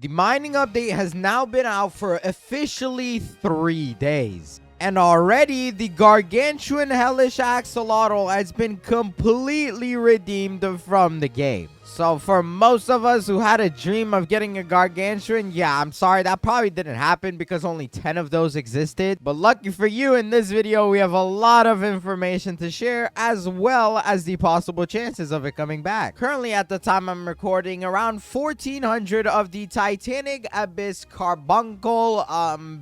The mining update has now been out for officially 3 days. And already, the gargantuan hellish axolotl has been completely redeemed from the game. So for most of us who had a dream of getting a gargantuan, yeah, I'm sorry, that probably didn't happen because only 10 of those existed. But lucky for you, in this video, we have a lot of information to share, as well as the possible chances of it coming back. Currently, at the time I'm recording, around 1,400 of the Titanic Abyss carbuncle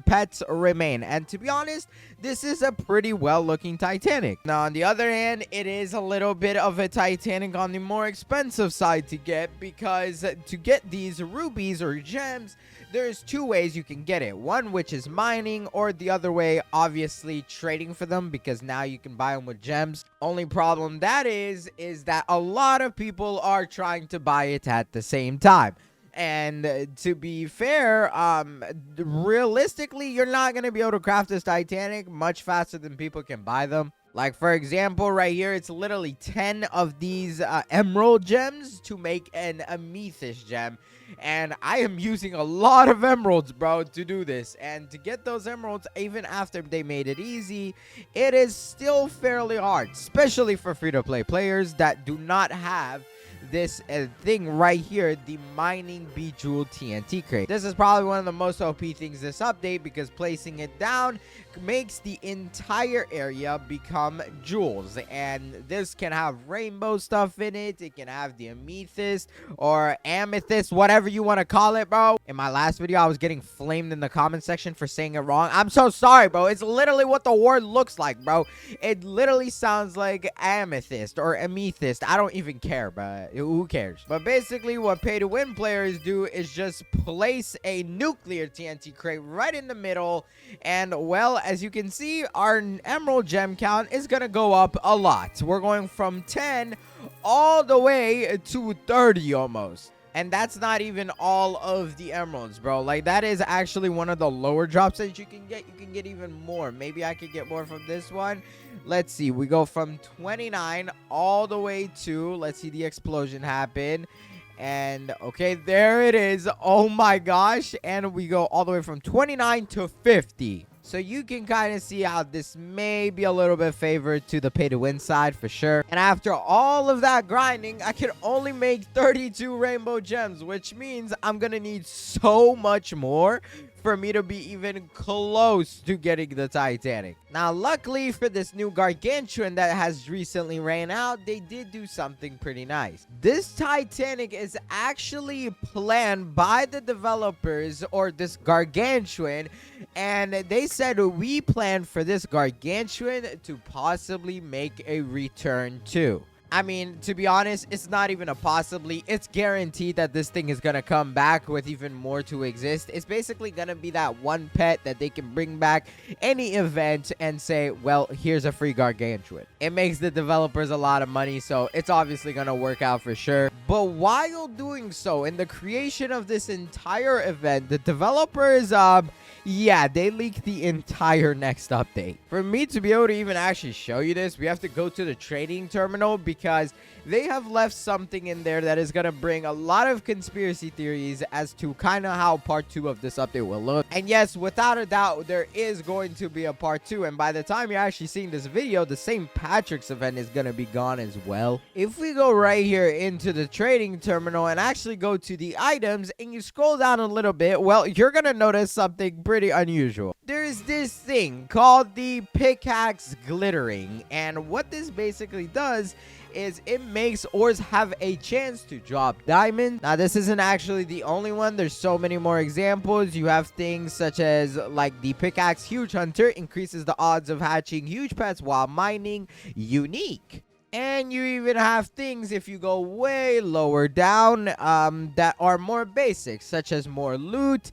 pets remain. And to be honest, this is a pretty well-looking Titanic. Now, on the other hand, it is a little bit of a Titanic on the more expensive side to get, because to get these rubies or gems, there's 2 ways you can get it. One, which is mining, or the other way, obviously trading for them, because now you can buy them with gems. Only problem that is that a lot of people are trying to buy it at the same time. And to be fair, realistically, you're not going to be able to craft this Titanic much faster than people can buy them. Like, for example, right here, it's literally 10 of these emerald gems to make an amethyst gem. And I am using a lot of emeralds, bro, to do this. And to get those emeralds, even after they made it easy, it is still fairly hard, especially for free-to-play players that do not have this thing right here, the mining bejeweled TNT crate. This is probably one of the most OP things this update, because placing it down makes the entire area become jewels. And this can have rainbow stuff in it. It can have the amethyst or amethyst, whatever you want to call it, bro. In my last video, I was getting flamed in the comment section for saying it wrong. I'm so sorry, bro. It's literally what the word looks like, bro. It literally sounds like amethyst or amethyst. I don't even care, bro. Who cares? But basically, what pay-to-win players do is just place a nuclear TNT crate right in the middle. And, well, as you can see, our emerald gem count is going to go up a lot. We're going from 10 all the way to 30 almost. And that's not even all of the emeralds, bro. Like, that is actually one of the lower drops that you can get. You can get even more. Maybe I could get more from this one. Let's see. We go from 29 all the way to, let's see the explosion happen. And, okay, there it is. Oh, my gosh. And we go all the way from 29 to 50. So you can kind of see how this may be a little bit favored to the pay-to-win side for sure. And after all of that grinding, I can only make 32 rainbow gems, which means I'm going to need so much more for me to be even close to getting the Titanic. Now, luckily for this new gargantuan that has recently ran out, they did do something pretty nice. This Titanic is actually planned by the developers, or this gargantuan, and they said we plan for this gargantuan to possibly make a return too. I mean, to be honest, it's not even a possibly. It's guaranteed that this thing is going to come back with even more to exist. It's basically going to be that one pet that they can bring back any event and say, well, here's a free gargantuan. It makes the developers a lot of money, so it's obviously going to work out for sure. But while doing so, in the creation of this entire event, the developers, yeah, they leaked the entire next update. For me to be able to even actually show you this, we have to go to the trading terminal, because they have left something in there that is going to bring a lot of conspiracy theories as to kind of how part 2 of this update will look. And yes, without a doubt, there is going to be a part 2. And by the time you're actually seeing this video, the St. Patrick's event is going to be gone as well. If we go right here into the trading terminal and actually go to the items and you scroll down a little bit, well, you're going to notice something pretty unusual. There's this thing called the pickaxe glittering. And what this basically does is it makes ores have a chance to drop diamonds. Now, this isn't actually the only one. There's so many more examples. You have things such as like the pickaxe huge hunter increases the odds of hatching huge pets while mining. Unique. And you even have things, if you go way lower down, that are more basic, such as more loot,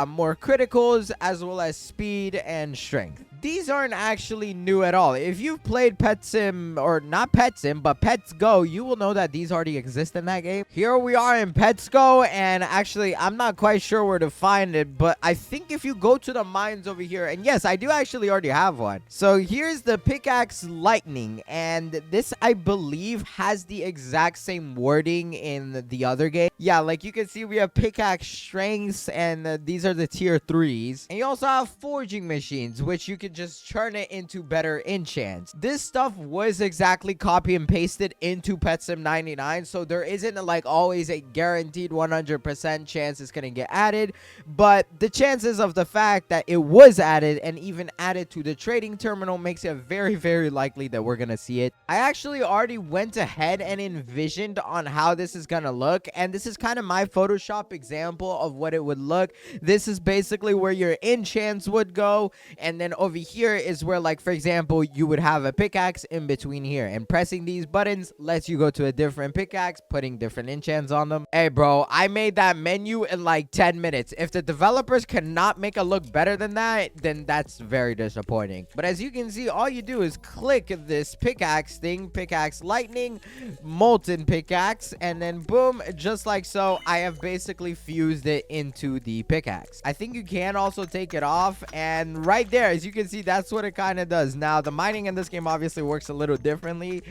more criticals, as well as speed and strength. these aren't actually new at all. If you've played Pet Sim, or not Pet Sim, but Pets Go, you will know that these already exist in that game. Here we are in Pets Go, and actually, I'm not quite sure where to find it, but I think if you go to the mines over here, and yes, I do actually already have one. So here's the pickaxe lightning, and this, I believe, has the exact same wording in the other game. Yeah, like you can see, we have pickaxe strengths, and these are the tier 3s. And you also have forging machines, which you can just turn it into better enchants. This stuff was exactly copy and pasted into Pet Sim 99, so there isn't like always a guaranteed 100% chance it's gonna get added, but the chances of the fact that it was added and even added to the trading terminal makes it very, very likely that we're gonna see it. I actually already went ahead and envisioned on how this is gonna look, and this is kind of my Photoshop example of what it would look. This is basically where your enchants would go, and then over here is where, like, for example, you would have a pickaxe in between here, and pressing these buttons lets you go to a different pickaxe, putting different enchants on them. Hey bro, I made that menu in like 10 minutes. If the developers cannot make it look better than that, then that's very disappointing. But as you can see, all you do is click this pickaxe thing, pickaxe lightning, molten pickaxe, and then boom, just like so, I have basically fused it into the pickaxe. I think you can also take it off, and right there, as you can see, that's what it kind of does. Now, the mining in this game obviously works a little differently,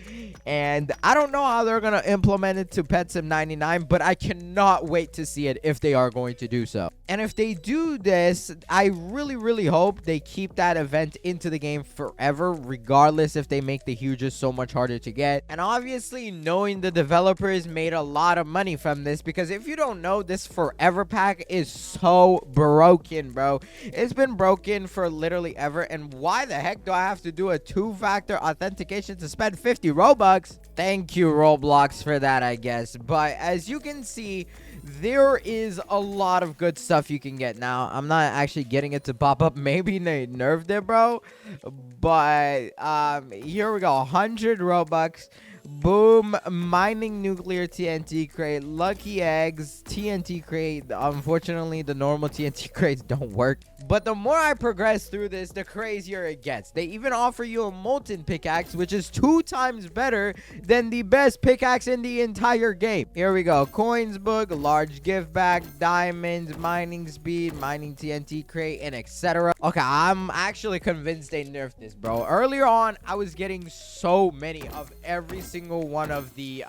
and I don't know how they're going to implement it to Pet Sim 99, but I cannot wait to see it if they are going to do so. And if they do this, I really, really hope they keep that event into the game forever, regardless if they make the huges so much harder to get. And obviously, knowing the developers made a lot of money from this, because if you don't know, this forever pack is so broken, bro. It's been broken for literally ever. And why the heck do I have to do a 2-factor authentication to spend 50 Robux? Thank you, Roblox, for that, I guess. But as you can see, there is a lot of good stuff you can get. Now, I'm not actually getting it to pop up. Maybe they nerfed it, bro. But here we go. 100 Robux. Boom, mining nuclear TNT crate, lucky eggs, TNT crate. Unfortunately, the normal TNT crates don't work. But the more I progress through this, the crazier it gets. They even offer you a molten pickaxe, which is 2 times better than the best pickaxe in the entire game. Here we go. Coins book, large gift bag, diamonds, mining speed, mining TNT crate, and etc. Okay, I'm actually convinced they nerfed this, bro. Earlier on, I was getting so many of every single one of the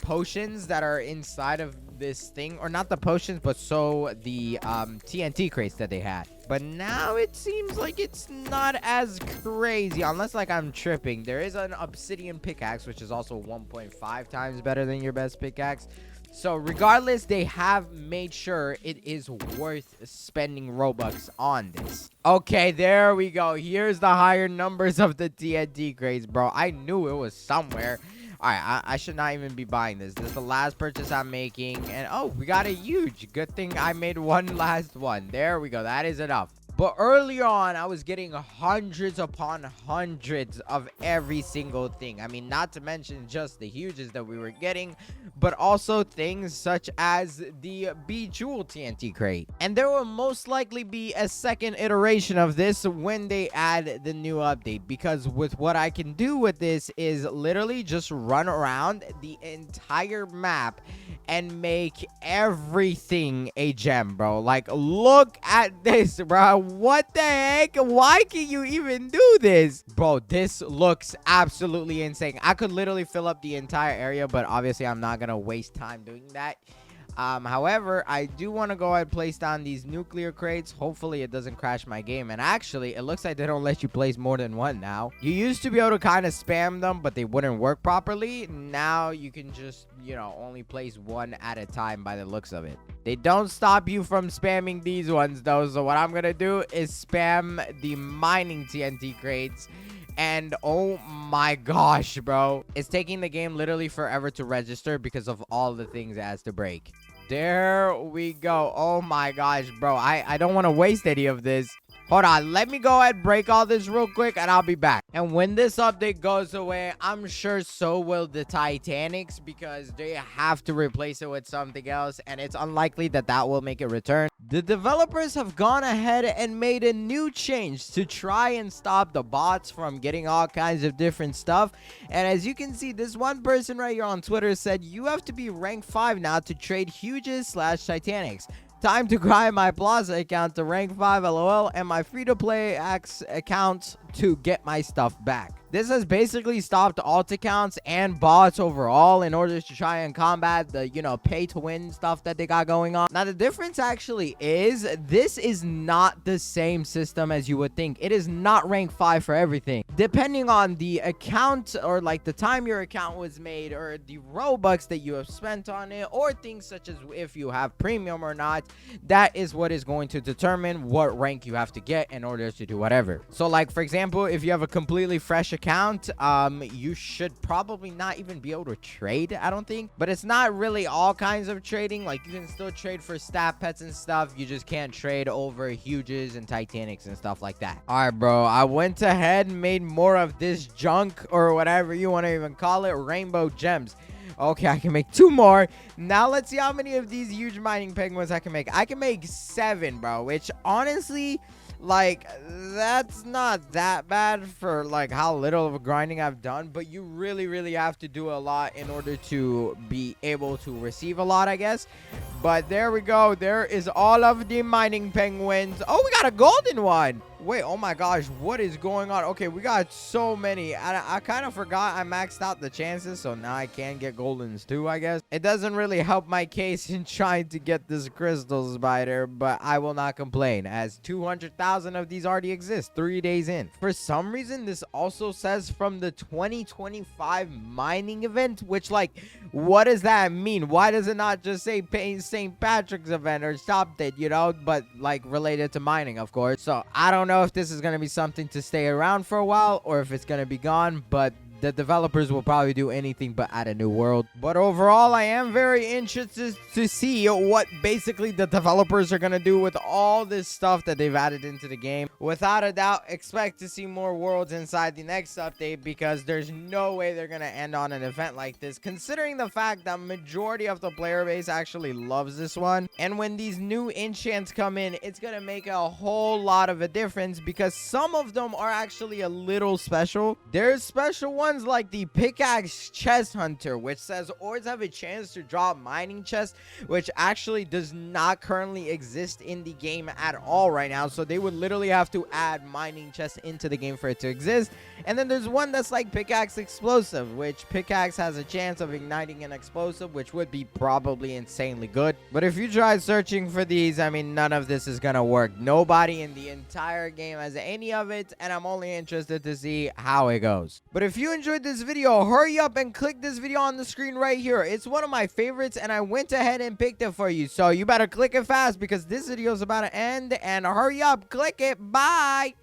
potions that are inside of this thing, or not the potions, but so the TNT crates that they had. But now it seems like it's not as crazy, unless like I'm tripping. There is an obsidian pickaxe, which is also 1.5 times better than your best pickaxe. So regardless, they have made sure it is worth spending Robux on this. Okay, there we go. Here's the higher numbers of the TNT crates, bro. I knew it was somewhere. All right, I should not even be buying this. This is the last purchase I'm making. And oh, we got a huge. Good thing I made one last one. There we go. That is enough. But earlier on, I was getting hundreds upon hundreds of every single thing. I mean, not to mention just the huges that we were getting, but also things such as the Bejeweled TNT crate. And there will most likely be a second iteration of this when they add the new update, because with what I can do with this is literally just run around the entire map and make everything a gem, bro. Like, look at this, bro. What the heck? Why can you even do this? Bro, this looks absolutely insane. I could literally fill up the entire area, but obviously I'm not gonna waste time doing that. However, I do want to go ahead and place down these nuclear crates. Hopefully it doesn't crash my game. And actually, it looks like they don't let you place more than one now. You used to be able to kind of spam them, but they wouldn't work properly. Now you can just, you know, only place one at a time by the looks of it. They don't stop you from spamming these ones though. So what I'm gonna do is spam the mining TNT crates. And oh my gosh, bro, it's taking the game literally forever to register because of all the things it has to break. There we go. Oh my gosh, bro, I don't want to waste any of this. Hold on, let me go ahead and break all this real quick and I'll be back. And when this update goes away, I'm sure so will the Titanics, because they have to replace it with something else, and it's unlikely that that will make it return. The developers have gone ahead and made a new change to try and stop the bots from getting all kinds of different stuff. And as you can see, this one person right here on Twitter said, you have to be rank 5 now to trade huges / Titanics. Time to grind my Plaza account to rank 5 LOL and my free-to-play accounts to get my stuff back. This has basically stopped alt accounts and bots overall in order to try and combat the, pay to win stuff that they got going on. Now, the difference actually is this is not the same system as you would think. It is not rank 5 for everything. Depending on the account or like the time your account was made or the Robux that you have spent on it or things such as if you have premium or not, that is what is going to determine what rank you have to get in order to do whatever. So like, for example, if you have a completely fresh account, you should probably not even be able to trade, I don't think. But it's not really all kinds of trading. Like, you can still trade for stat pets and stuff. You just can't trade over huges and Titanics and stuff like that. All right, bro, I went ahead and made more of this junk or whatever you want to even call it, rainbow gems. Okay, I can make 2 more. Now let's see how many of these huge mining penguins I can make. I can make 7, bro, which honestly, like, that's not that bad for like how little of a grinding I've done, but you really have to do a lot in order to be able to receive a lot, I guess. But there we go. There is all of the mining penguins. Oh, we got a golden one. Wait, oh my gosh, what is going on? Okay, we got so many. I kind of forgot I maxed out the chances, so now I can get goldens too, I guess. It doesn't really help my case in trying to get this crystal spider, but I will not complain, as 200,000 of these already exist 3 days in. For some reason, this also says from the 2025 mining event, which, like, what does that mean? Why does it not just say St. Patrick's event or something, but like related to mining, of course. So I don't know if this is going to be something to stay around for a while or if it's going to be gone, but the developers will probably do anything but add a new world. But overall, I am very interested to see what basically the developers are going to do with all this stuff that they've added into the game. Without a doubt, expect to see more worlds inside the next update, because there's no way they're going to end on an event like this, considering the fact that majority of the player base actually loves this one. And when these new enchants come in, it's going to make a whole lot of a difference, because some of them are actually a little special. There's special ones like the pickaxe chest hunter, which says ores have a chance to drop mining chests, which actually does not currently exist in the game at all right now. So they would literally have to add mining chests into the game for it to exist. And then there's one that's like pickaxe explosive, which pickaxe has a chance of igniting an explosive, which would be probably insanely good. But if you try searching for these, I mean, none of this is gonna work. Nobody in the entire game has any of it, and I'm only interested to see how it goes. But if you enjoyed this video, hurry up and click this video on the screen right here. It's one of my favorites, and I went ahead and picked it for you, so you better click it fast, because this video is about to end. And hurry up, click it. Bye.